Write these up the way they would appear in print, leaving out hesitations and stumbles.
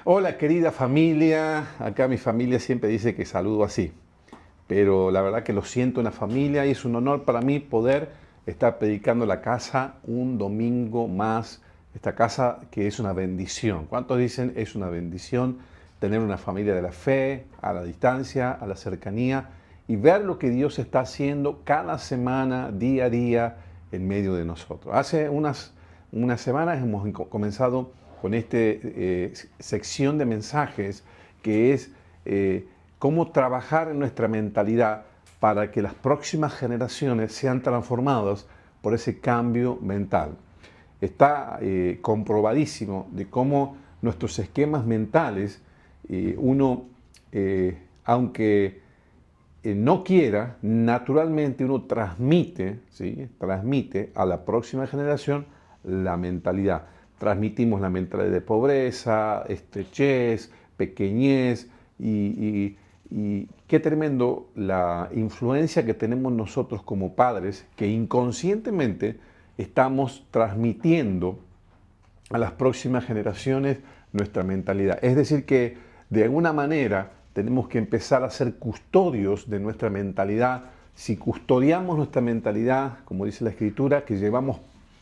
Hola querida familia, acá mi familia siempre dice que saludo así, pero la verdad que lo siento en la familia y es un honor para mí poder estar predicando la casa un domingo más, esta casa que es una bendición. ¿Cuántos dicen es una bendición tener una familia de la fe, a la distancia, a la cercanía y ver lo que Dios está haciendo cada semana, día a día, en medio de nosotros? Hace unas semanas hemos comenzado con esta sección de mensajes que es cómo trabajar en nuestra mentalidad para que las próximas generaciones sean transformadas por ese cambio mental. Está comprobadísimo de cómo nuestros esquemas mentales, uno, aunque no quiera, naturalmente uno transmite, ¿sí? Transmite a la próxima generación la mentalidad. Transmitimos la mentalidad de pobreza, estrechez, pequeñez y qué tremendo la influencia que tenemos nosotros como padres que inconscientemente estamos transmitiendo a las próximas generaciones nuestra mentalidad. Es decir, que de alguna manera tenemos que empezar a ser custodios de nuestra mentalidad. Si custodiamos nuestra mentalidad, como dice la Escritura, que llevamos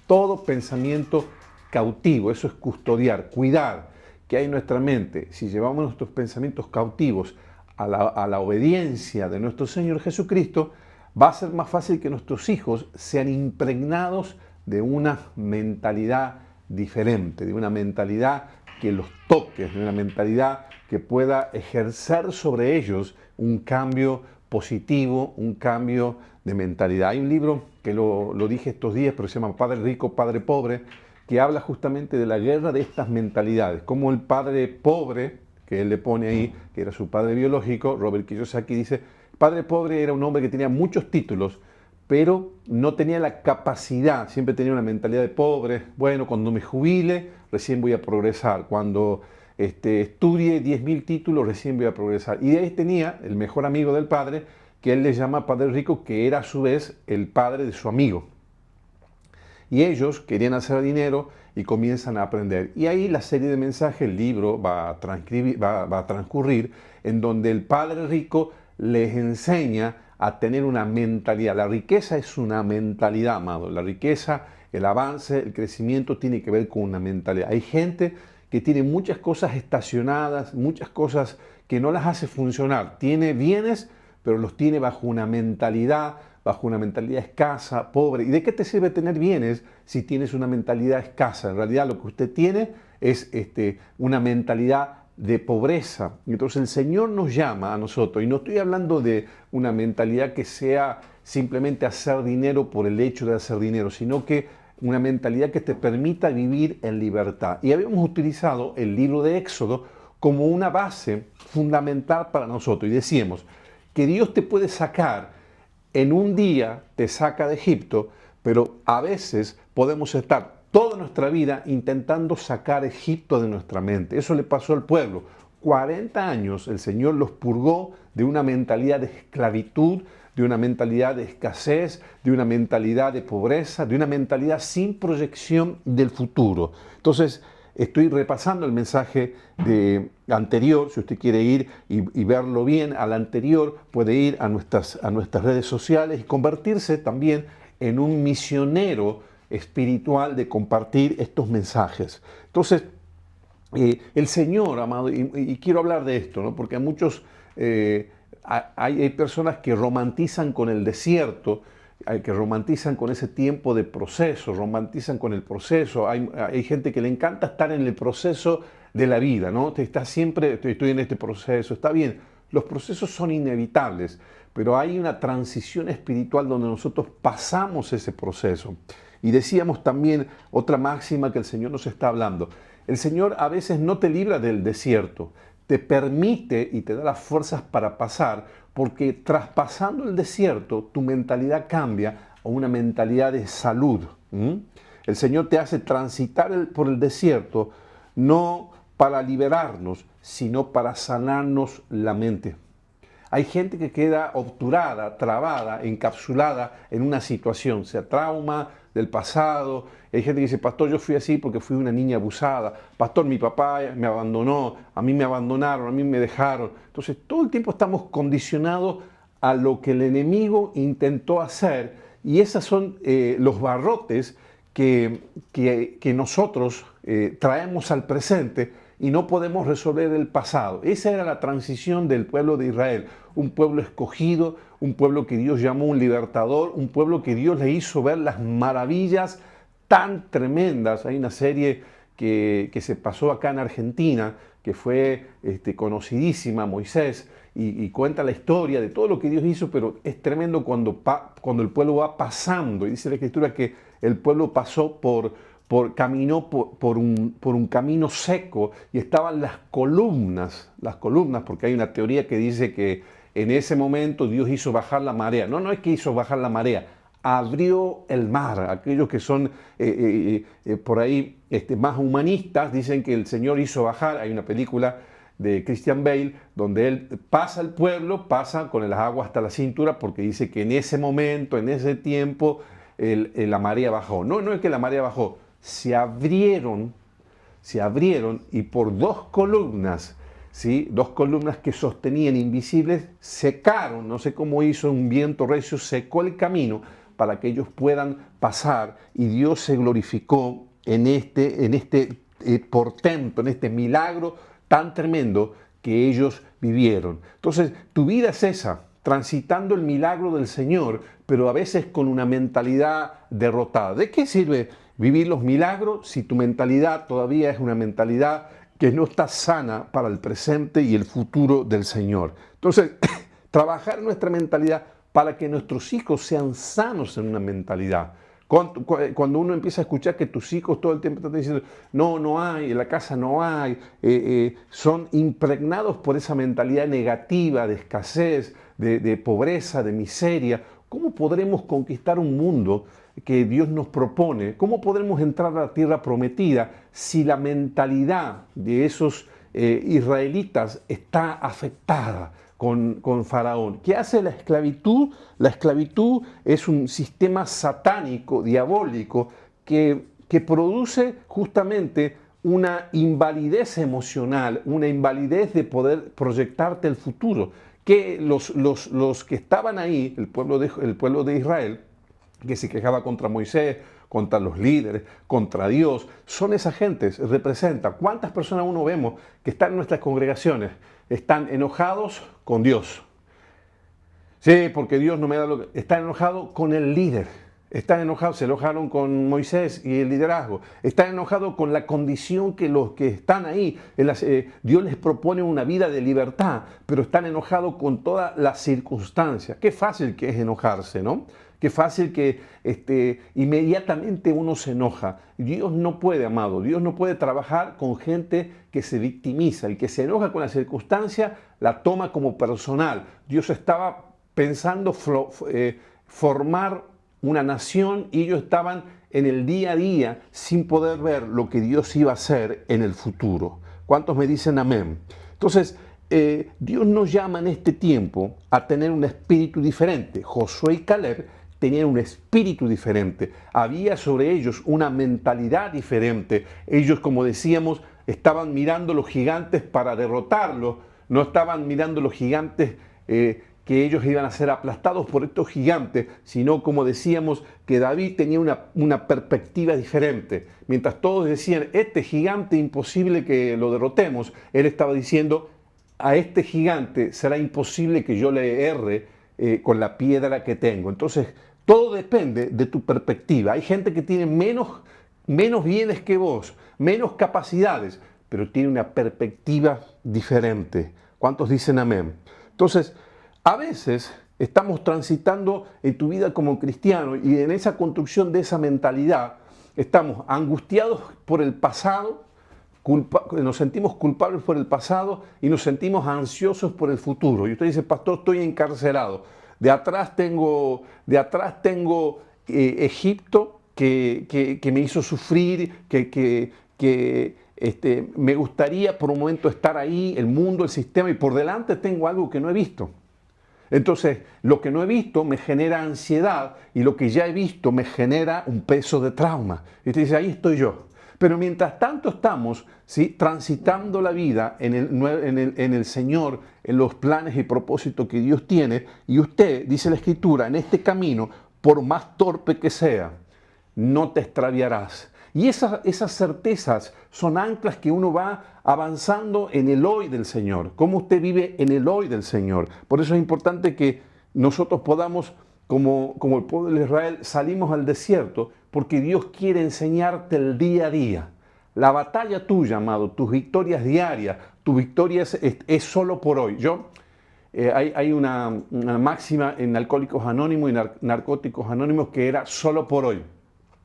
todo pensamiento cautivo, eso es custodiar, cuidar que hay en nuestra mente. Si llevamos nuestros pensamientos cautivos a la obediencia de nuestro Señor Jesucristo, va a ser más fácil que nuestros hijos sean impregnados de una mentalidad diferente, de una mentalidad que los toque, de una mentalidad que pueda ejercer sobre ellos un cambio positivo, un cambio de mentalidad. Hay un libro que lo dije estos días, pero se llama Padre Rico, Padre Pobre, que habla justamente de la guerra de estas mentalidades, como el padre pobre, que él le pone ahí, que era su padre biológico, Robert Kiyosaki dice, el padre pobre era un hombre que tenía muchos títulos, pero no tenía la capacidad, siempre tenía una mentalidad de pobre. Bueno, cuando me jubile, recién voy a progresar. Cuando estudie 10.000 títulos, recién voy a progresar. Y de ahí tenía el mejor amigo del padre, que él le llama Padre Rico, que era a su vez el padre de su amigo. Y ellos querían hacer dinero y comienzan a aprender. Y ahí la serie de mensajes, el libro va a transcurrir en donde el Padre Rico les enseña a tener una mentalidad. La riqueza es una mentalidad, amado. La riqueza, el avance, el crecimiento tiene que ver con una mentalidad. Hay gente que tiene muchas cosas estacionadas, muchas cosas que no las hace funcionar. Tiene bienes, pero los tiene bajo una mentalidad escasa, pobre. ¿Y de qué te sirve tener bienes si tienes una mentalidad escasa? En realidad lo que usted tiene es una mentalidad de pobreza. Entonces el Señor nos llama a nosotros, y no estoy hablando de una mentalidad que sea simplemente hacer dinero por el hecho de hacer dinero, sino que una mentalidad que te permita vivir en libertad. Y habíamos utilizado el libro de Éxodo como una base fundamental para nosotros. Y decíamos que Dios te puede sacar en un día, te saca de Egipto, pero a veces podemos estar toda nuestra vida intentando sacar Egipto de nuestra mente. Eso le pasó al pueblo. 40 años el Señor los purgó de una mentalidad de esclavitud, de una mentalidad de escasez, de una mentalidad de pobreza, de una mentalidad sin proyección del futuro. Entonces, estoy repasando el mensaje anterior. Si usted quiere ir y verlo bien, al anterior, puede ir a nuestras redes sociales y convertirse también en un misionero espiritual de compartir estos mensajes. Entonces, el Señor, amado, y quiero hablar de esto, ¿no? Porque a muchos, hay personas que romantizan con el desierto, que romantizan con ese tiempo de proceso, romantizan con el proceso. Hay gente que le encanta estar en el proceso de la vida, ¿no? Está siempre, estoy en este proceso, está bien. Los procesos son inevitables, pero hay una transición espiritual donde nosotros pasamos ese proceso. Y decíamos también otra máxima que el Señor nos está hablando. El Señor a veces no te libra del desierto, te permite y te da las fuerzas para pasar, porque traspasando el desierto, tu mentalidad cambia a una mentalidad de salud. El Señor te hace transitar por el desierto, no para liberarnos, sino para sanarnos la mente. Hay gente que queda obturada, trabada, encapsulada en una situación, sea trauma del pasado. Hay gente que dice, pastor, yo fui así porque fui una niña abusada. Pastor, mi papá me abandonó, a mí me abandonaron, a mí me dejaron. Entonces, todo el tiempo estamos condicionados a lo que el enemigo intentó hacer, y esos son los barrotes que nosotros traemos al presente y no podemos resolver el pasado. Esa era la transición del pueblo de Israel, un pueblo escogido, un pueblo que Dios llamó un libertador, un pueblo que Dios le hizo ver las maravillas tan tremendas. Hay una serie que se pasó acá en Argentina, que fue conocidísima, Moisés, y cuenta la historia de todo lo que Dios hizo, pero es tremendo cuando el pueblo va pasando, y dice la Escritura que el pueblo pasó caminó por un camino seco, y estaban las columnas, porque hay una teoría que dice que en ese momento Dios hizo bajar la marea. No es que hizo bajar la marea, abrió el mar. Aquellos que son por ahí más humanistas dicen que el Señor hizo bajar. Hay una película de Christian Bale donde él pasa al pueblo, pasa con el agua hasta la cintura, porque dice que en ese momento, en ese tiempo, la marea bajó. No es que la marea bajó, se abrieron y por dos columnas, ¿sí? Dos columnas que sostenían invisibles, secaron, no sé cómo hizo un viento recio, secó el camino para que ellos puedan pasar, y Dios se glorificó en este portento, en este milagro tan tremendo que ellos vivieron. Entonces, tu vida es esa, transitando el milagro del Señor, pero a veces con una mentalidad derrotada. ¿De qué sirve vivir los milagros si tu mentalidad todavía es una mentalidad que no está sana para el presente y el futuro del Señor? Entonces, trabajar nuestra mentalidad para que nuestros hijos sean sanos en una mentalidad. Cuando uno empieza a escuchar que tus hijos todo el tiempo están diciendo, no hay, en la casa no hay, son impregnados por esa mentalidad negativa de escasez, de pobreza, de miseria. ¿Cómo podremos conquistar un mundo que Dios nos propone? ¿Cómo podremos entrar a la tierra prometida si la mentalidad de esos israelitas está afectada con Faraón? ¿Qué hace la esclavitud? La esclavitud es un sistema satánico, diabólico, que produce justamente una invalidez emocional, una invalidez de poder proyectarte el futuro. Que los que estaban ahí, el pueblo de Israel, que se quejaba contra Moisés, contra los líderes, contra Dios, son esas gentes, representa. ¿Cuántas personas uno vemos que están en nuestras congregaciones? Están enojados con Dios. Sí, porque Dios no me da lo que... Están enojados con el líder. Están enojados, se enojaron con Moisés y el liderazgo. Están enojados con la condición que los que están ahí. Dios les propone una vida de libertad, pero están enojados con todas las circunstancias. Qué fácil que es enojarse, ¿no? Qué fácil que inmediatamente uno se enoja. Dios no puede, amado, Dios no puede trabajar con gente que se victimiza. El que se enoja con la circunstancia la toma como personal. Dios estaba pensando formar una nación, y ellos estaban en el día a día sin poder ver lo que Dios iba a hacer en el futuro. ¿Cuántos me dicen amén? Entonces, Dios nos llama en este tiempo a tener un espíritu diferente. Josué y Caleb tenían un espíritu diferente. Había sobre ellos una mentalidad diferente. Ellos, como decíamos, estaban mirando los gigantes para derrotarlos. No estaban mirando los gigantes que ellos iban a ser aplastados por estos gigantes, sino, como decíamos, que David tenía una perspectiva diferente. Mientras todos decían, este gigante imposible que lo derrotemos, él estaba diciendo, a este gigante será imposible que yo le erre con la piedra que tengo. Entonces, todo depende de tu perspectiva. Hay gente que tiene menos bienes que vos, menos capacidades, pero tiene una perspectiva diferente. ¿Cuántos dicen amén? Entonces, a veces estamos transitando en tu vida como cristiano, y en esa construcción de esa mentalidad estamos angustiados por el pasado, nos sentimos culpables por el pasado y nos sentimos ansiosos por el futuro. Y usted dice, pastor, estoy encarcelado. De atrás tengo Egipto que me hizo sufrir, me gustaría por un momento estar ahí, el mundo, el sistema, y por delante tengo algo que no he visto. Entonces, lo que no he visto me genera ansiedad y lo que ya he visto me genera un peso de trauma. Y te dice, ahí estoy yo. Pero mientras tanto estamos, ¿sí?, transitando la vida en el Señor, en los planes y propósitos que Dios tiene, y usted, dice la Escritura, en este camino, por más torpe que sea, no te extraviarás. Y esas certezas son anclas que uno va avanzando en el hoy del Señor. Cómo usted vive en el hoy del Señor. Por eso es importante que nosotros podamos, como el pueblo de Israel, salimos al desierto, porque Dios quiere enseñarte el día a día. La batalla tuya, amado, tus victorias diarias, tu victoria es solo por hoy. Hay una máxima en Alcohólicos Anónimos y Narcóticos Anónimos que era solo por hoy.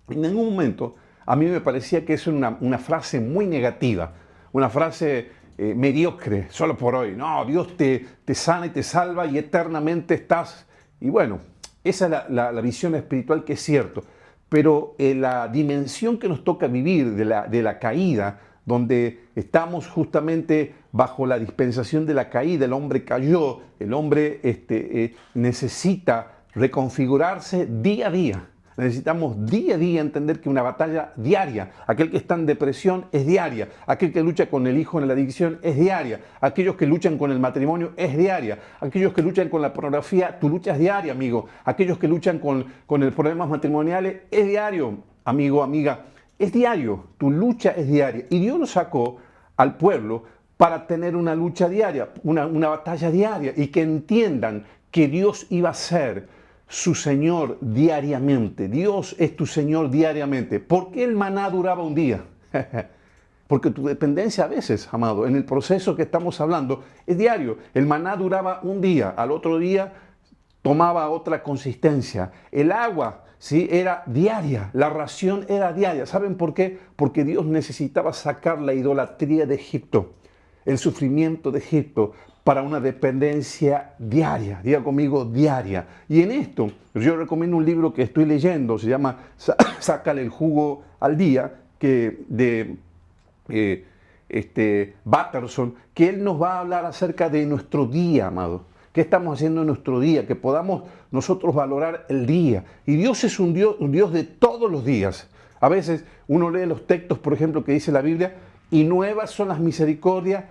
En ningún momento a mí me parecía que es una frase muy negativa, una frase mediocre, solo por hoy. No, Dios te sana y te salva y eternamente estás. Y bueno, esa es la visión espiritual, que es cierto. Pero la dimensión que nos toca vivir de la caída, donde estamos justamente bajo la dispensación de la caída, el hombre cayó, el hombre necesita reconfigurarse día a día. Necesitamos día a día entender que una batalla diaria, aquel que está en depresión es diaria, aquel que lucha con el hijo en la adicción es diaria, aquellos que luchan con el matrimonio es diaria, aquellos que luchan con la pornografía, tu lucha es diaria, amigo, aquellos que luchan con los problemas matrimoniales es diario, amigo, amiga, es diario, tu lucha es diaria. Y Dios nos sacó al pueblo para tener una lucha diaria, una batalla diaria, y que entiendan que Dios iba a ser su Señor diariamente. Dios es tu Señor diariamente. ¿Por qué el maná duraba un día? Porque tu dependencia a veces, amado, en el proceso que estamos hablando, es diario. El maná duraba un día, al otro día tomaba otra consistencia. El agua, ¿sí?, era diaria, la ración era diaria. ¿Saben por qué? Porque Dios necesitaba sacar la idolatría de Egipto, el sufrimiento de Egipto, para una dependencia diaria. Diga conmigo, diaria. Y en esto, yo recomiendo un libro que estoy leyendo, se llama Sácale el jugo al día, de Batterson, que él nos va a hablar acerca de nuestro día, amado. ¿Qué estamos haciendo en nuestro día? Que podamos nosotros valorar el día. Y Dios es un Dios de todos los días. A veces uno lee los textos, por ejemplo, que dice la Biblia, y nuevas son las misericordias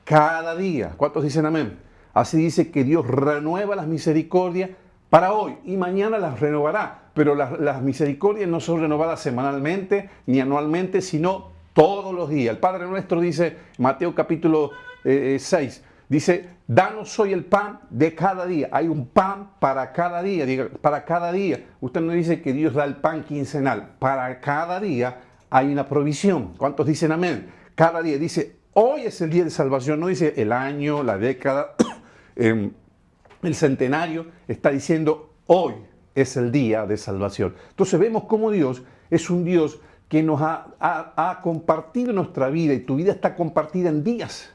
cada día. ¿Cuántos dicen amén? Así dice que Dios renueva las misericordias para hoy y mañana las renovará. Pero las misericordias no son renovadas semanalmente ni anualmente, sino todos los días. El Padre nuestro dice, Mateo capítulo 6, dice, danos hoy el pan de cada día. Hay un pan para cada día, diga, para cada día. Usted no dice que Dios da el pan quincenal. Para cada día hay una provisión. ¿Cuántos dicen amén? Cada día dice, hoy es el día de salvación, no dice el año, la década, el centenario, está diciendo hoy es el día de salvación. Entonces vemos cómo Dios es un Dios que nos ha compartido nuestra vida, y tu vida está compartida en días,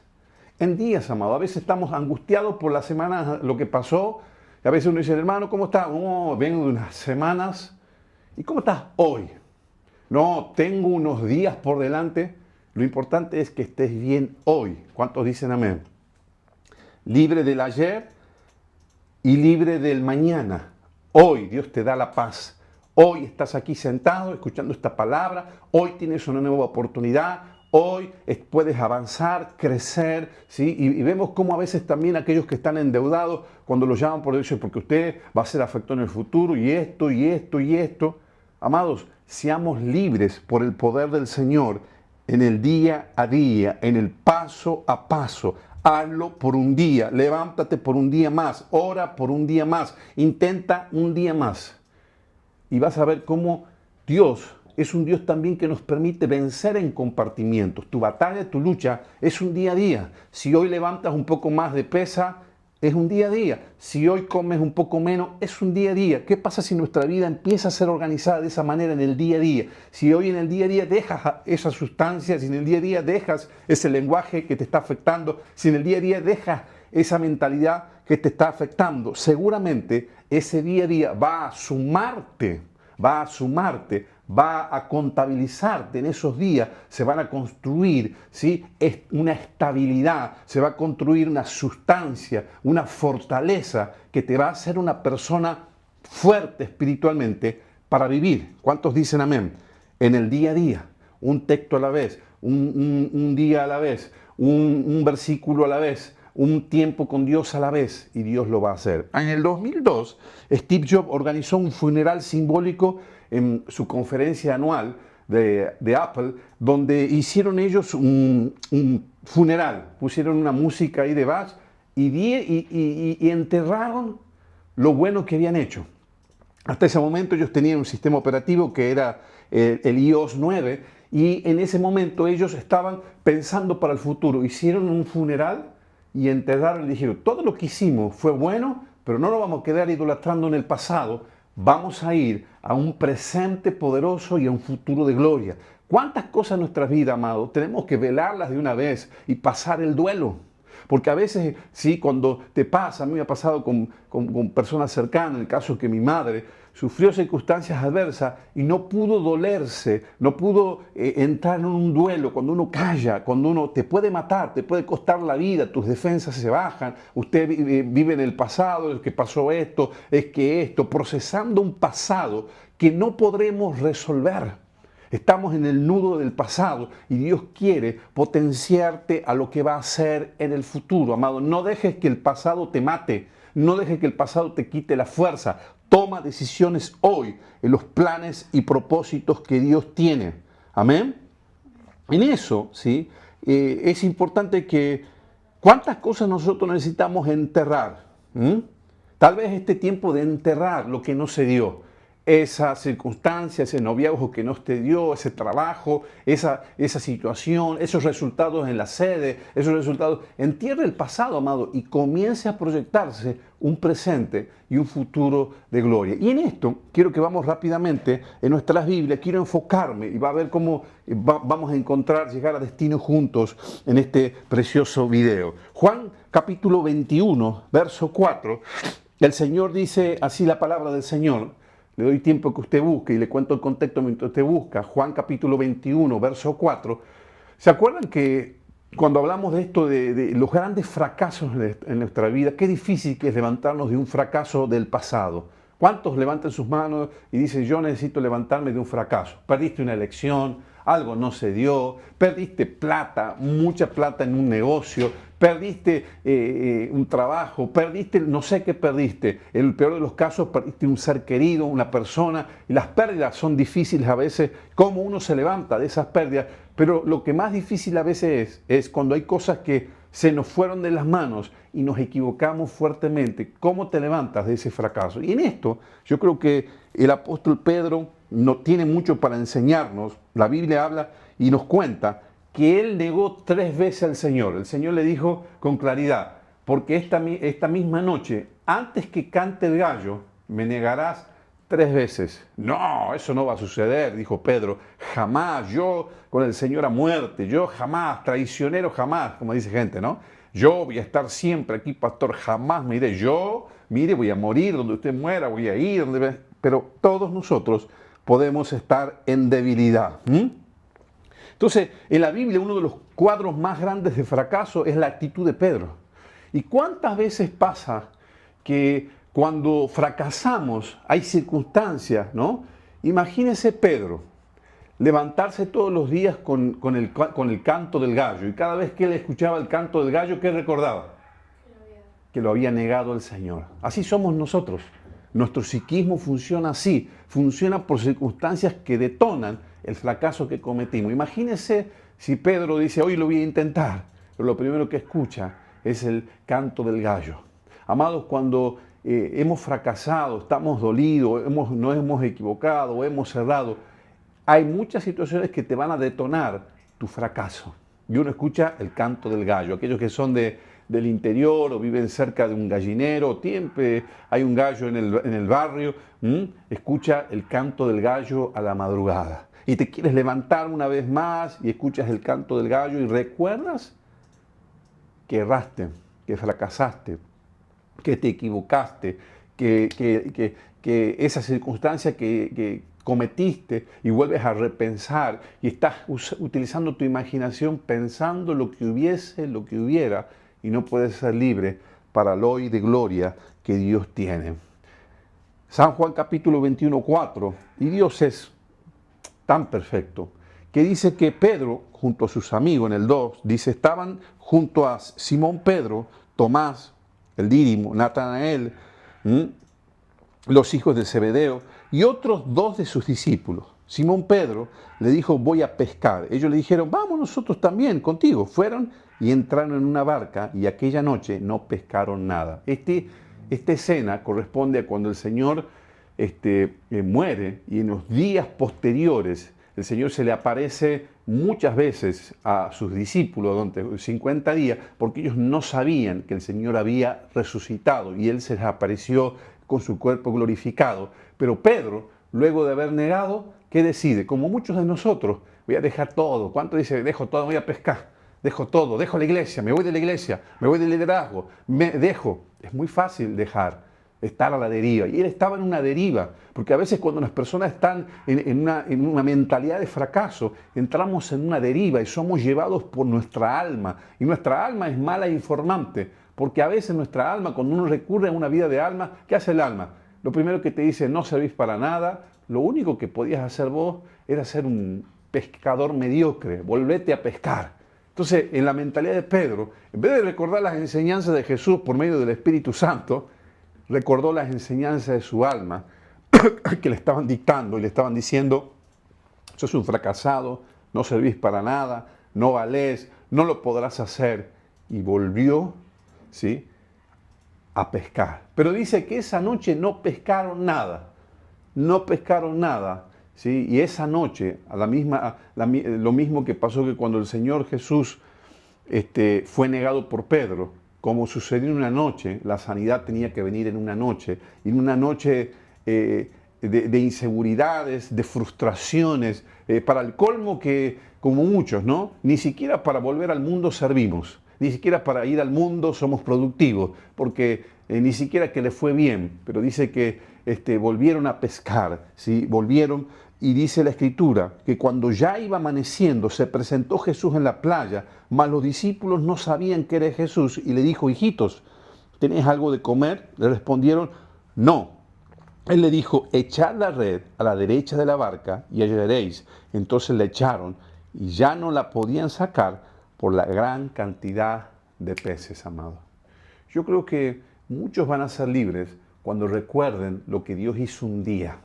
amado. A veces estamos angustiados por la semana, lo que pasó, y a veces uno dice, hermano, ¿cómo estás? Oh, vengo de unas semanas. ¿Y cómo estás hoy? No, tengo unos días por delante. Lo importante es que estés bien hoy. ¿Cuántos dicen amén? Libre del ayer y libre del mañana. Hoy Dios te da la paz. Hoy estás aquí sentado escuchando esta palabra. Hoy tienes una nueva oportunidad. Hoy puedes avanzar, crecer, ¿sí? Y vemos cómo a veces también aquellos que están endeudados, cuando los llaman por eso, porque usted va a ser afectado en el futuro, y esto, y esto, y esto. Amados, seamos libres por el poder del Señor en el día a día, en el paso a paso. Hazlo por un día, levántate por un día más, ora por un día más, intenta un día más. Y vas a ver cómo Dios es un Dios también que nos permite vencer en compartimientos. Tu batalla, tu lucha es un día a día. Si hoy levantas un poco más de pesa, es un día a día. Si hoy comes un poco menos, es un día a día. ¿Qué pasa si nuestra vida empieza a ser organizada de esa manera en el día a día? Si hoy en el día a día dejas esas sustancias, si en el día a día dejas ese lenguaje que te está afectando, si en el día a día dejas esa mentalidad que te está afectando, seguramente ese día a día va a sumarte, va a contabilizarte en esos días, se van a construir, ¿sí? Una estabilidad, se va a construir una sustancia, una fortaleza que te va a hacer una persona fuerte espiritualmente para vivir. ¿Cuántos dicen amén? En el día a día, un texto a la vez, un día a la vez, un versículo a la vez, un tiempo con Dios a la vez, y Dios lo va a hacer. En el 2002, Steve Jobs organizó un funeral simbólico en su conferencia anual de Apple, donde hicieron ellos un funeral, pusieron una música ahí de Bach y enterraron lo bueno que habían hecho. Hasta ese momento ellos tenían un sistema operativo que era el iOS 9 y en ese momento ellos estaban pensando para el futuro. Hicieron un funeral y enterraron y dijeron, todo lo que hicimos fue bueno, pero no nos vamos a quedar idolatrando en el pasado, vamos a ir a un presente poderoso y a un futuro de gloria. ¿Cuántas cosas en nuestra vida, amado, tenemos que velarlas de una vez y pasar el duelo? Porque a veces, sí, cuando te pasa, a mí me ha pasado con personas cercanas, en el caso que mi madre sufrió circunstancias adversas y no pudo dolerse, no pudo entrar en un duelo. Cuando uno calla, cuando uno te puede matar, te puede costar la vida, tus defensas se bajan, usted vive en el pasado, es que pasó esto, es que esto, procesando un pasado que no podremos resolver. Estamos en el nudo del pasado y Dios quiere potenciarte a lo que va a hacer en el futuro, amado. No dejes que el pasado te mate, no dejes que el pasado te quite la fuerza. Toma decisiones hoy en los planes y propósitos que Dios tiene. Amén. En eso, ¿sí? Es importante que cuántas cosas nosotros necesitamos enterrar. Tal vez este tiempo de enterrar lo que no se dio, esa circunstancia, ese noviazgo que no te dio, ese trabajo, esa situación, esos resultados en la sede, esos resultados. Entierre el pasado, amado, y comience a proyectarse un presente y un futuro de gloria. Y en esto quiero que vamos rápidamente en nuestras Biblias, quiero enfocarme y va a ver cómo vamos a encontrar, llegar a destino juntos en este precioso video. Juan capítulo 21, verso 4, el Señor dice así la palabra del Señor. Le doy tiempo que usted busque y le cuento el contexto mientras usted busca. Juan capítulo 21, verso 4. ¿Se acuerdan que cuando hablamos de esto, de los grandes fracasos en nuestra vida, qué difícil que es levantarnos de un fracaso del pasado? ¿Cuántos levantan sus manos y dicen, yo necesito levantarme de un fracaso? Perdiste una elección, algo no se dio, perdiste plata, mucha plata en un negocio, perdiste un trabajo, perdiste, no sé qué perdiste. En el peor de los casos, perdiste un ser querido, una persona, y las pérdidas son difíciles a veces, cómo uno se levanta de esas pérdidas, pero lo que más difícil a veces es cuando hay cosas que se nos fueron de las manos y nos equivocamos fuertemente. ¿Cómo te levantas de ese fracaso? Y en esto yo creo que el apóstol Pedro no tiene mucho para enseñarnos. La Biblia habla y nos cuenta que él negó 3 veces al Señor. El Señor le dijo con claridad, porque esta misma noche, antes que cante el gallo, me negarás 3 veces. No, eso no va a suceder, dijo Pedro. Jamás, yo con el Señor a muerte, yo jamás, traicionero jamás, como dice gente, ¿no? Yo voy a estar siempre aquí, pastor, jamás me iré. Yo, mire, voy a morir donde usted muera, voy a ir donde... Pero todos nosotros podemos estar en debilidad. Entonces, en la Biblia uno de los cuadros más grandes de fracaso es la actitud de Pedro. ¿Y cuántas veces pasa que cuando fracasamos hay circunstancias, ¿no? Imagínese Pedro levantarse todos los días con el canto del gallo, y cada vez que él escuchaba el canto del gallo, ¿qué recordaba? Que lo había negado el Señor. Así somos nosotros. Nuestro psiquismo funciona así, funciona por circunstancias que detonan el fracaso que cometimos. Imagínense si Pedro dice, hoy lo voy a intentar, pero lo primero que escucha es el canto del gallo. Amados, cuando hemos fracasado, estamos dolidos, nos hemos equivocado o hemos cerrado, hay muchas situaciones que te van a detonar tu fracaso. Y uno escucha el canto del gallo. Aquellos que son del interior o viven cerca de un gallinero, siempre hay un gallo en el barrio, escucha el canto del gallo a la madrugada. Y te quieres levantar una vez más y escuchas el canto del gallo y recuerdas que erraste, que fracasaste, que te equivocaste, que esa circunstancia que cometiste y vuelves a repensar y estás utilizando tu imaginación pensando lo que hubiese, lo que hubiera, y no puedes ser libre para el hoy de gloria que Dios tiene. San Juan capítulo 21, 4, y Dios es tan perfecto, que dice que Pedro, junto a sus amigos en el 2, dice, estaban junto a Simón Pedro, Tomás, el Dídimo, Natanael, los hijos de Zebedeo, y otros dos de sus discípulos. Simón Pedro le dijo, voy a pescar. Ellos le dijeron, vamos nosotros también contigo. Fueron y entraron en una barca y aquella noche no pescaron nada. Esta escena corresponde a cuando el Señor muere y en los días posteriores el Señor se le aparece muchas veces a sus discípulos durante 50 días porque ellos no sabían que el Señor había resucitado y Él se les apareció con su cuerpo glorificado. Pero Pedro, luego de haber negado, ¿qué decide? Como muchos de nosotros, voy a dejar todo. ¿Cuánto dice? Dejo todo, voy a pescar. Dejo todo, dejo la iglesia, me voy de la iglesia, me voy del liderazgo, me dejo. Es muy fácil dejar, estar a la deriva. Y él estaba en una deriva, porque a veces cuando las personas están en una mentalidad de fracaso, entramos en una deriva y somos llevados por nuestra alma. Y nuestra alma es mala e informante. Porque a veces nuestra alma, cuando uno recurre a una vida de alma, ¿qué hace el alma? Lo primero que te dice, no servís para nada, lo único que podías hacer vos era ser un pescador mediocre, volvete a pescar. Entonces, en la mentalidad de Pedro, en vez de recordar las enseñanzas de Jesús por medio del Espíritu Santo, recordó las enseñanzas de su alma que le estaban dictando y le estaban diciendo, sos un fracasado, no servís para nada, no valés, no lo podrás hacer. Y volvió, ¿sí?, a pescar. Pero dice que esa noche no pescaron nada. No pescaron nada. ¿Sí? Y esa noche, lo mismo que pasó que cuando el Señor Jesús fue negado por Pedro, como sucedió en una noche, la sanidad tenía que venir en una noche, y en una noche de inseguridades, de frustraciones, para el colmo que, como muchos, ¿no? Ni siquiera para volver al mundo servimos. Ni siquiera para ir al mundo somos productivos, porque ni siquiera que le fue bien, pero dice que volvieron a pescar, ¿sí? Volvieron, y dice la Escritura que cuando ya iba amaneciendo se presentó Jesús en la playa, mas los discípulos no sabían que era Jesús y le dijo, hijitos, ¿tenéis algo de comer? Le respondieron, no. Él le dijo, echad la red a la derecha de la barca y hallaréis. Entonces la echaron y ya no la podían sacar por la gran cantidad de peces, amados. Yo creo que muchos van a ser libres cuando recuerden lo que Dios hizo un día.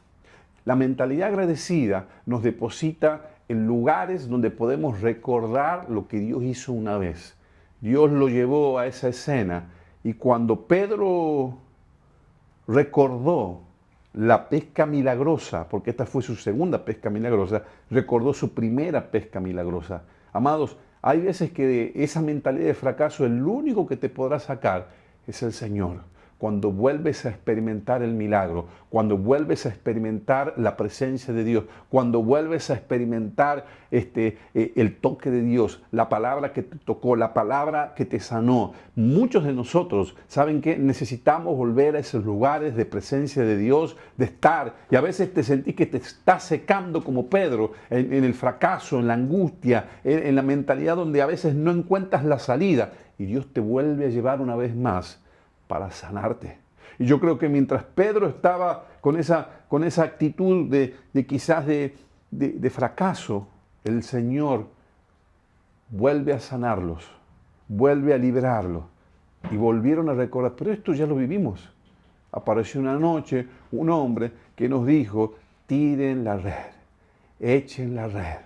La mentalidad agradecida nos deposita en lugares donde podemos recordar lo que Dios hizo una vez. Dios lo llevó a esa escena y cuando Pedro recordó la pesca milagrosa, porque esta fue su segunda pesca milagrosa, recordó su primera pesca milagrosa. Amados, hay veces que de esa mentalidad de fracaso el único que te podrá sacar es el Señor. Cuando vuelves a experimentar el milagro, cuando vuelves a experimentar la presencia de Dios, cuando vuelves a experimentar el toque de Dios, la palabra que te tocó, la palabra que te sanó. Muchos de nosotros, ¿saben qué? Necesitamos volver a esos lugares de presencia de Dios, de estar. Y a veces te sentís que te estás secando como Pedro, en el fracaso, en la angustia, en la mentalidad donde a veces no encuentras la salida. Y Dios te vuelve a llevar una vez más para sanarte. Y yo creo que mientras Pedro estaba con esa actitud de quizás de fracaso, el Señor vuelve a sanarlos, vuelve a liberarlos. Y volvieron a recordar, pero esto ya lo vivimos. Apareció una noche un hombre que nos dijo, tiren la red, echen la red.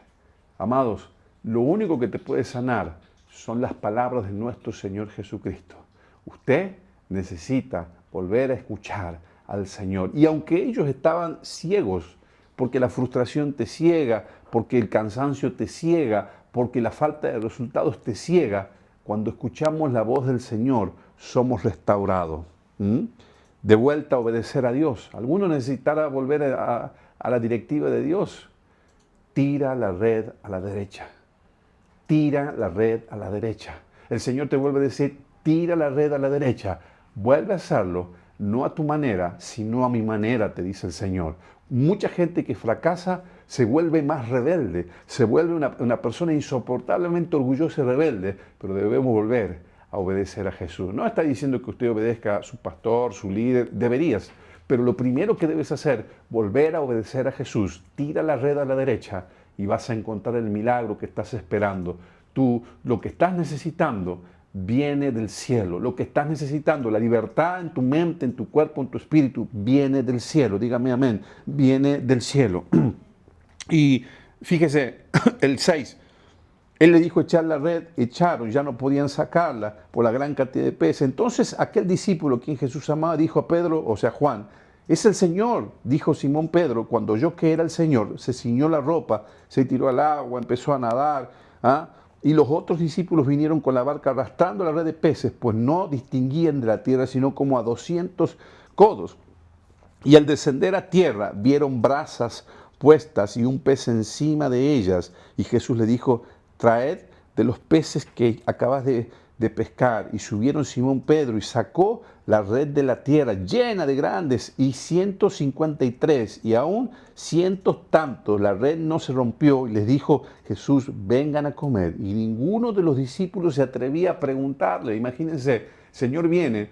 Amados, lo único que te puede sanar son las palabras de nuestro Señor Jesucristo. Usted necesita volver a escuchar al Señor. Y aunque ellos estaban ciegos, porque la frustración te ciega, porque el cansancio te ciega, porque la falta de resultados te ciega, cuando escuchamos la voz del Señor, somos restaurados. De vuelta a obedecer a Dios. ¿Alguno necesitará volver a la directiva de Dios? Tira la red a la derecha. Tira la red a la derecha. El Señor te vuelve a decir, tira la red a la derecha. Vuelve a hacerlo, no a tu manera, sino a mi manera, te dice el Señor. Mucha gente que fracasa se vuelve más rebelde, se vuelve una persona insoportablemente orgullosa y rebelde, pero debemos volver a obedecer a Jesús. No está diciendo que usted obedezca a su pastor, su líder, deberías, pero lo primero que debes hacer, volver a obedecer a Jesús. Tira la red a la derecha y vas a encontrar el milagro que estás esperando. Tú, lo que estás necesitando, viene del cielo. Lo que estás necesitando, la libertad en tu mente, en tu cuerpo, en tu espíritu, viene del cielo. Dígame amén. Viene del cielo. Y fíjese, el 6. Él le dijo echar la red, echaron, ya no podían sacarla por la gran cantidad de peces. Entonces aquel discípulo quien Jesús amaba dijo a Pedro, o sea Juan, es el Señor, dijo Simón Pedro. Cuando oyó que era el Señor, se ciñó la ropa, se tiró al agua, empezó a nadar. Y los otros discípulos vinieron con la barca arrastrando la red de peces, pues no distinguían de la tierra, sino como a 200 codos. Y al descender a tierra, vieron brasas puestas y un pez encima de ellas. Y Jesús le dijo, traed de los peces que acabas de pescar. Y subieron Simón Pedro y sacó la red de la tierra llena de grandes, y 153, y aún cientos tantos. La red no se rompió, y les dijo Jesús, vengan a comer. Y ninguno de los discípulos se atrevía a preguntarle. Imagínense, Señor viene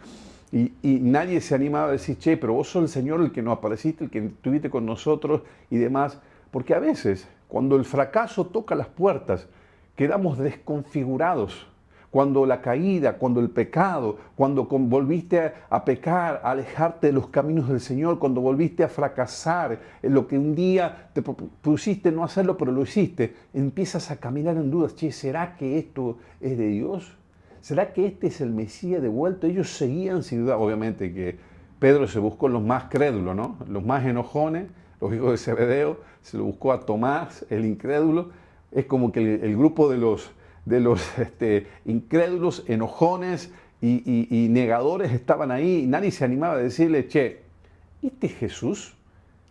y nadie se animaba a decir, che, pero vos sos el Señor, el que nos apareciste, el que estuviste con nosotros y demás. Porque a veces, cuando el fracaso toca las puertas, quedamos desconfigurados. Cuando la caída, cuando el pecado, cuando volviste a pecar, a alejarte de los caminos del Señor, cuando volviste a fracasar en lo que un día te propusiste no hacerlo, pero lo hiciste, empiezas a caminar en dudas. Che, ¿será que esto es de Dios? ¿Será que este es el Mesías de vuelta? Ellos seguían sin duda. Obviamente que Pedro se buscó los más crédulos, ¿no? Los más enojones, los hijos de Zebedeo, se lo buscó a Tomás, el incrédulo. Es como que el grupo de los incrédulos, enojones y negadores estaban ahí, y nadie se animaba a decirle, che, ¿este es Jesús?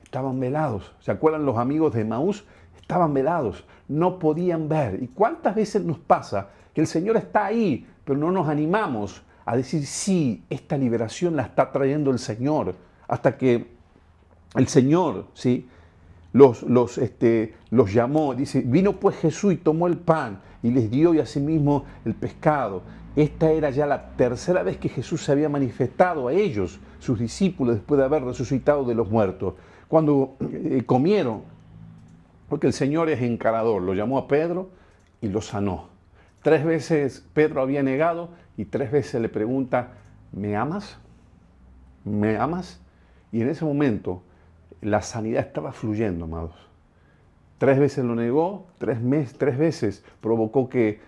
Estaban velados. ¿Se acuerdan los amigos de Emaús? Estaban velados, no podían ver. ¿Y cuántas veces nos pasa que el Señor está ahí, pero no nos animamos a decir, sí, esta liberación la está trayendo el Señor, hasta que el Señor, ¿sí?, los llamó? Dice, vino pues Jesús y tomó el pan y les dio, y asimismo el pescado. Esta era ya la tercera vez que Jesús se había manifestado a ellos, sus discípulos, después de haber resucitado de los muertos. Cuando comieron, porque el Señor es encarador, lo llamó a Pedro y lo sanó. 3 veces Pedro había negado y 3 veces le pregunta, ¿me amas? ¿Me amas? Y en ese momento la sanidad estaba fluyendo, amados. 3 veces lo negó, 3 veces provocó que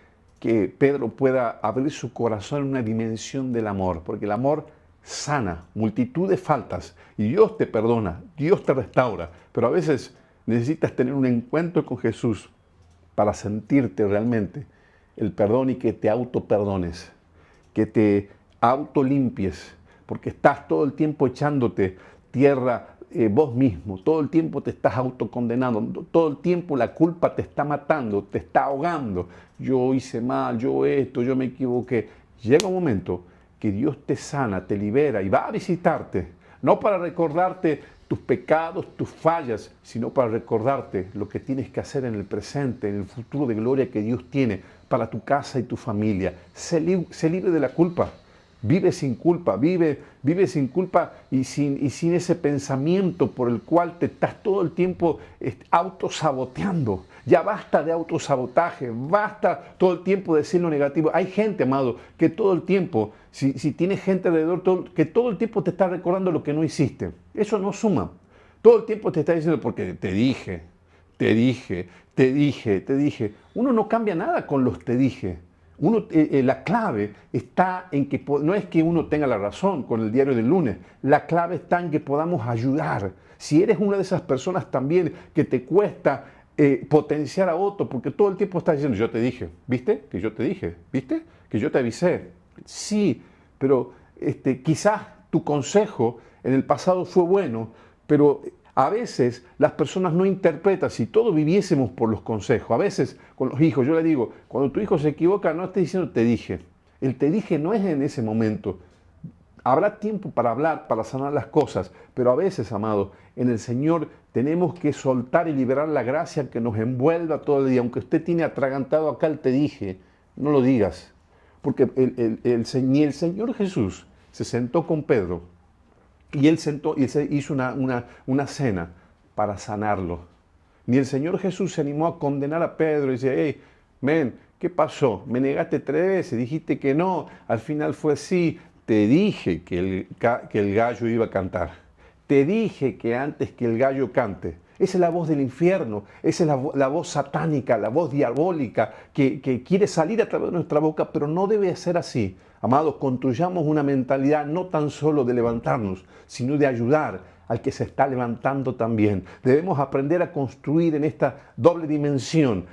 Pedro pueda abrir su corazón en una dimensión del amor, porque el amor sana multitud de faltas y Dios te perdona, Dios te restaura, pero a veces necesitas tener un encuentro con Jesús para sentirte realmente el perdón y que te autoperdones, que te autolimpies, porque estás todo el tiempo echándote tierra vos mismo, todo el tiempo te estás autocondenando, todo el tiempo la culpa te está matando, te está ahogando. Yo hice mal, yo esto, yo me equivoqué. Llega un momento que Dios te sana, te libera y va a visitarte, no para recordarte tus pecados, tus fallas, sino para recordarte lo que tienes que hacer en el presente, en el futuro de gloria que Dios tiene para tu casa y tu familia. Sé libre de la culpa. Vive sin culpa, vive sin culpa y sin ese pensamiento por el cual te estás todo el tiempo autosaboteando. Ya basta de autosabotaje, basta todo el tiempo de decir lo negativo. Hay gente, amado, que todo el tiempo, si tienes gente alrededor, que todo el tiempo te está recordando lo que no hiciste. Eso no suma. Todo el tiempo te está diciendo, porque te dije. Uno no cambia nada con los te dije. La clave está en que no es que uno tenga la razón con el diario del lunes, la clave está en que podamos ayudar. Si eres una de esas personas también que te cuesta potenciar a otro, porque todo el tiempo estás diciendo, yo te dije, ¿viste? Que yo te dije, ¿viste? Que yo te avisé. Sí, pero quizás tu consejo en el pasado fue bueno, pero a veces las personas no interpretan. Si todos viviésemos por los consejos, a veces con los hijos, yo le digo, cuando tu hijo se equivoca, no estés diciendo te dije. El te dije no es en ese momento. Habrá tiempo para hablar, para sanar las cosas, pero a veces, amado, en el Señor tenemos que soltar y liberar la gracia que nos envuelva todo el día. Aunque usted tiene atragantado acá el te dije, no lo digas. Porque ni el Señor Jesús se sentó con Pedro y él hizo una cena para sanarlo. Ni el Señor Jesús se animó a condenar a Pedro y dice, hey, men, ¿qué pasó? Me negaste 3 veces, dijiste que no, al final fue sí. Te dije que el gallo iba a cantar. Te dije que antes que el gallo cante. Esa es la voz del infierno, esa es la voz satánica, la voz diabólica que quiere salir a través de nuestra boca, pero no debe ser así. Amados, construyamos una mentalidad no tan solo de levantarnos, sino de ayudar al que se está levantando también. Debemos aprender a construir en esta doble dimensión.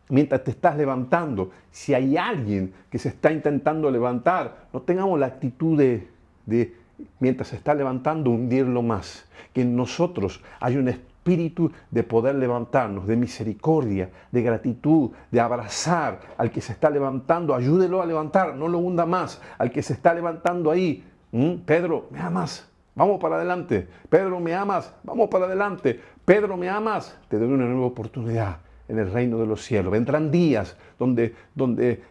Mientras te estás levantando, si hay alguien que se está intentando levantar, no tengamos la actitud de mientras se está levantando, hundirlo más. Que en nosotros hay un espíritu de poder levantarnos, de misericordia, de gratitud, de abrazar al que se está levantando. Ayúdelo a levantar, no lo hunda más. Al que se está levantando ahí, Pedro, ¿me amas? Vamos para adelante. Pedro, ¿me amas? Vamos para adelante. Pedro, ¿me amas? Te doy una nueva oportunidad en el reino de los cielos. Vendrán días donde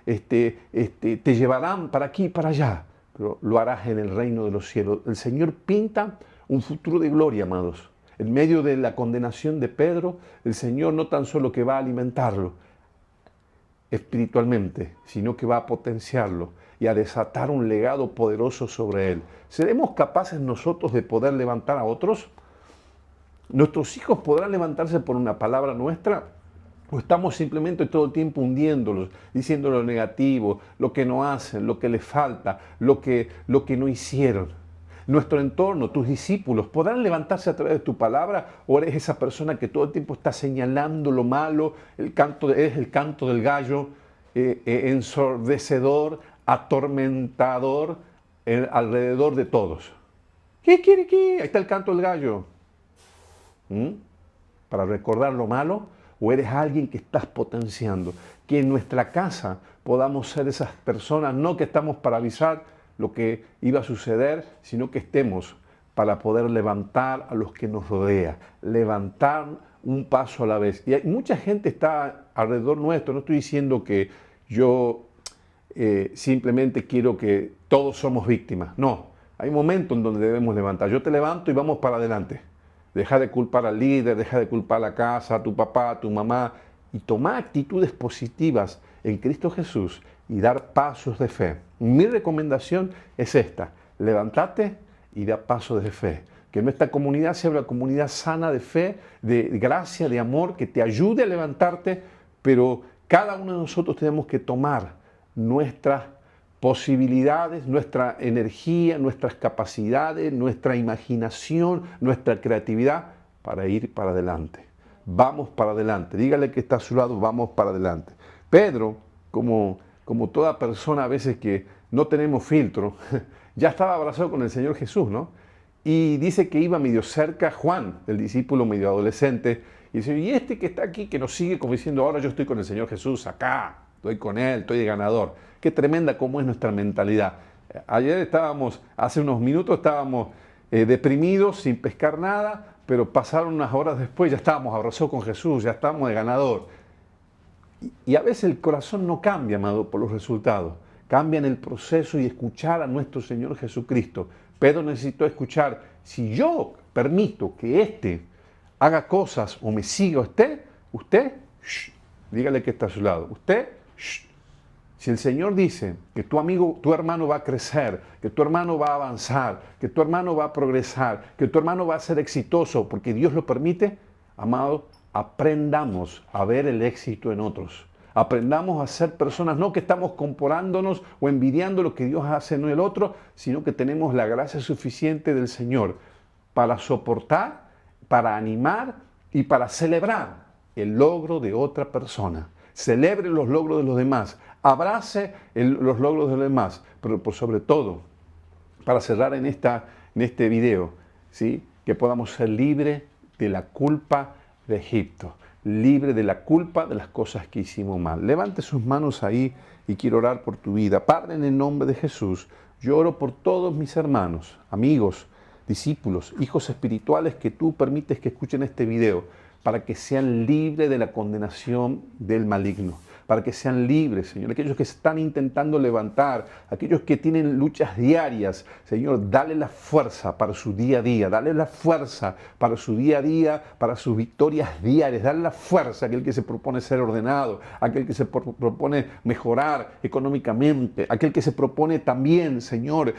te llevarán para aquí y para allá, pero lo harás en el reino de los cielos. El Señor pinta un futuro de gloria, amados. En medio de la condenación de Pedro, el Señor no tan solo que va a alimentarlo espiritualmente, sino que va a potenciarlo y a desatar un legado poderoso sobre él. ¿Seremos capaces nosotros de poder levantar a otros? ¿Nuestros hijos podrán levantarse por una palabra nuestra? ¿O estamos simplemente todo el tiempo hundiéndolos, diciendo lo negativo, lo que no hacen, lo que les falta, lo que no hicieron? Nuestro entorno, tus discípulos, ¿podrán levantarse a través de tu palabra? ¿O eres esa persona que todo el tiempo está señalando lo malo? Es el canto del gallo, ensordecedor, atormentador, alrededor de todos. ¿Qué quiere que? Ahí está el canto del gallo. Para recordar lo malo, o eres alguien que estás potenciando. Que en nuestra casa podamos ser esas personas, no que estamos para avisar lo que iba a suceder, sino que estemos para poder levantar a los que nos rodea, levantar un paso a la vez. Y mucha gente está alrededor nuestro. No estoy diciendo que yo simplemente quiero que todos somos víctimas. No, hay momentos en donde debemos levantar. Yo te levanto y vamos para adelante. Deja de culpar al líder, deja de culpar a la casa, a tu papá, a tu mamá, y toma actitudes positivas en Cristo Jesús y dar pasos de fe. Mi recomendación es esta: levántate y da pasos de fe. Que nuestra comunidad sea una comunidad sana de fe, de gracia, de amor, que te ayude a levantarte, pero cada uno de nosotros tenemos que tomar nuestras posibilidades, nuestra energía, nuestras capacidades, nuestra imaginación, nuestra creatividad para ir para adelante. Vamos para adelante. Dígale que está a su lado, vamos para adelante. Pedro, como toda persona a veces que no tenemos filtro, ya estaba abrazado con el Señor Jesús, ¿no? Y dice que iba medio cerca Juan, el discípulo medio adolescente, y dice, y este que está aquí, que nos sigue como diciendo, ahora yo estoy con el Señor Jesús acá, estoy con Él, estoy de ganador. Qué tremenda cómo es nuestra mentalidad. Hace unos minutos estábamos deprimidos, sin pescar nada, pero pasaron unas horas después, ya estábamos abrazados con Jesús, ya estábamos de ganador. Y a veces el corazón no cambia, amado, por los resultados. Cambia en el proceso y escuchar a nuestro Señor Jesucristo. Pedro necesitó escuchar, si yo permito que éste haga cosas o me siga usted, dígale que está a su lado. Si el Señor dice que tu hermano va a crecer, que tu hermano va a avanzar, que tu hermano va a progresar, que tu hermano va a ser exitoso, porque Dios lo permite, amado, aprendamos a ver el éxito en otros. Aprendamos a ser personas, no que estamos comparándonos o envidiando lo que Dios hace en el otro, sino que tenemos la gracia suficiente del Señor para soportar, para animar y para celebrar el logro de otra persona. Celebre los logros de los demás, abrace los logros de los demás, pero por sobre todo, para cerrar en este video, ¿sí? Que podamos ser libres de la culpa de Egipto, libre de la culpa de las cosas que hicimos mal. Levante sus manos ahí y quiero orar por tu vida. Padre, en el nombre de Jesús, Yo oro por todos mis hermanos, amigos, discípulos, hijos espirituales que tú permites que escuchen este video, para que sean libres de la condenación del maligno, para que sean libres, Señor, aquellos que están intentando levantar, aquellos que tienen luchas diarias, Señor, dale la fuerza para su día a día, dale la fuerza para su día a día, para sus victorias diarias, dale la fuerza a aquel que se propone ser ordenado, aquel que se propone mejorar económicamente, aquel que se propone también, Señor,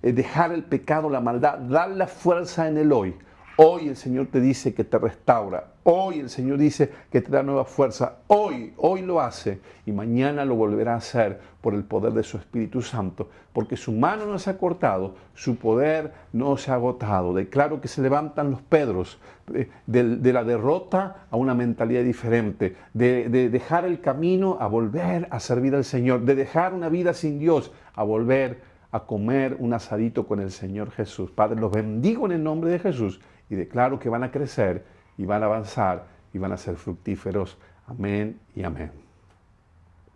dejar el pecado, la maldad, dale la fuerza en el hoy. Hoy el Señor te dice que te restaura. Hoy el Señor dice que te da nueva fuerza. Hoy lo hace y mañana lo volverá a hacer por el poder de su Espíritu Santo. Porque su mano no se ha cortado, su poder no se ha agotado. Declaro que se levantan los Pedros de la derrota a una mentalidad diferente. De dejar el camino a volver a servir al Señor. De dejar una vida sin Dios a volver a comer un asadito con el Señor Jesús. Padre, los bendigo en el nombre de Jesús y declaro que van a crecer y van a avanzar y van a ser fructíferos. Amén y amén.